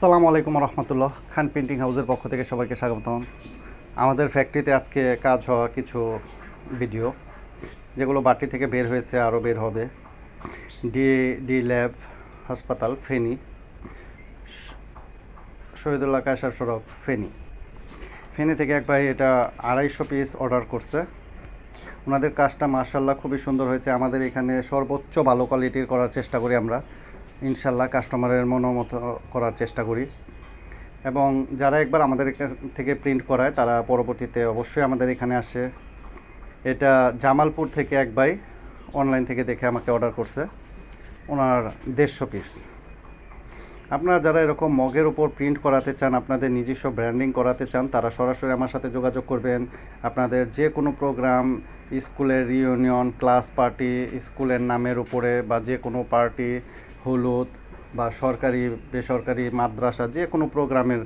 আসসালামু আলাইকুম রহমতুল্লাহ। খান পেন্টিং হাউসের পক্ষ থেকে সবাইকে স্বাগতম। আমাদের ফ্যাক্টরিতে আজকে কাজ হওয়া কিছু ভিডিও যেগুলো বাটি থেকে বের হয়েছে, আরও বের হবে। ডি ডি ল্যাব হাসপাতাল, ফেনী, শহীদুল্লাহ কায়সার সড়ক, ফেনী। ফেনী থেকে এক ভাই এটা 250 পিস অর্ডার করছে। ওনাদের কাজটা মাশাআল্লাহ খুবই সুন্দর হয়েছে। আমাদের এখানে সর্বোচ্চ ভালো কোয়ালিটির করার চেষ্টা করি আমরা, ইনশাল্লাহ কাস্টমারের মনোমতো করার চেষ্টা করি। এবং যারা একবার আমাদের থেকে প্রিন্ট করায় তারা পরবর্তীতে অবশ্যই আমাদের এখানে আসে। এটা জামালপুর থেকে এক ভাই অনলাইন থেকে দেখে আমাকে অর্ডার করছে, ওনার 150 পিস। আপনারা যারা এরকম মগের উপর প্রিন্ট করাতে চান, আপনাদের নিজস্ব ব্র্যান্ডিং করাতে চান, তারা সরাসরি আমার সাথে যোগাযোগ করবেন। আপনাদের যে কোনো প্রোগ্রাম, স্কুলের রিউনিয়ন, ক্লাস পার্টি, স্কুলের নামের উপরে বা যে কোনো পার্টি, হলুদ বা সরকারি বেসরকারি মাদ্রাসা, যে কোনো প্রোগ্রামের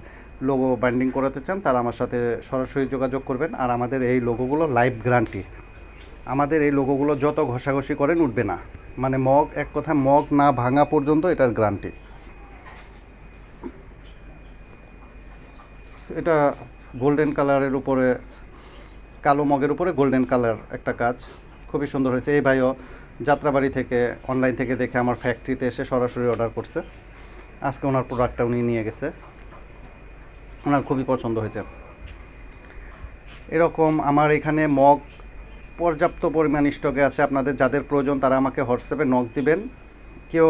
লোগো বাইন্ডিং করাতে চান, তারা আমার সাথে সরাসরি যোগাযোগ করবেন। আর আমাদের এই লোগোগুলো লাইফ গ্যারান্টি। আমাদের এই লোগোগুলো যত ঘষাঘষি করেন উঠবে না, মানে মগ, এক কথা মগ না ভাঙা পর্যন্ত এটার গ্যারান্টি। এটা গোল্ডেন কালারের উপরে, কালো মগের উপরে গোল্ডেন কালার একটা কাজ, খুবই সুন্দর হয়েছে। এই ভাইও যাত্রাবাড়ি থেকে অনলাইন থেকে দেখে আমার ফ্যাক্টরিতে এসে সরাসরি অর্ডার করছে। আজকে ওনার প্রোডাক্টটা উনি নিয়ে গেছে, ওনার খুবই পছন্দ হয়েছে। এরকম আমার এখানে মগ পর্যাপ্ত পরিমাণ স্টকে আছে। আপনাদের যাদের প্রয়োজন তারা আমাকে হোয়াটসঅ্যাপে নক দিবেন। কেউ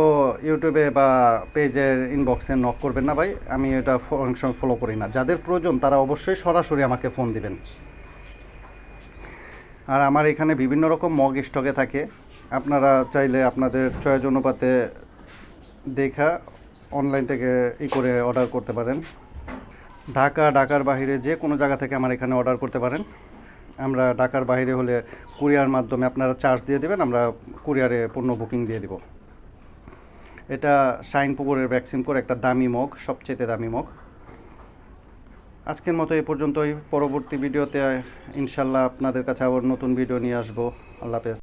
ইউটিউবে বা পেজের ইনবক্সে নক করবেন না ভাই, আমি এটা ফাংশন ফলো করি না। যাদের প্রয়োজন তারা অবশ্যই সরাসরি আমাকে ফোন দিবেন। আর আমার এখানে বিভিন্ন রকম মগ স্টকে থাকে, আপনারা চাইলে আপনাদের চয়েস অনুপাতে দেখা অনলাইন থেকে করে অর্ডার করতে পারেন। ঢাকার বাইরে যে কোনো জায়গা থেকে আমার এখানে অর্ডার করতে পারেন। আমরা ঢাকার বাইরে হলে কুরিয়ার মাধ্যমে আপনারা চার্জ দিয়ে দেবেন, আমরা কুরিয়ারে পণ্য বুকিং দিয়ে দেব। এটা শাইনপুকুরের ভ্যাকসিন করে একটা দামি মগ, সবচেয়ে দামি মগ। আজকের মতো এই পর্যন্তই। পরবর্তী ভিডিওতে ইনশাল্লাহ আপনাদের কাছে আবার নতুন ভিডিও নিয়ে আসবো। আল্লাহ হাফেজ।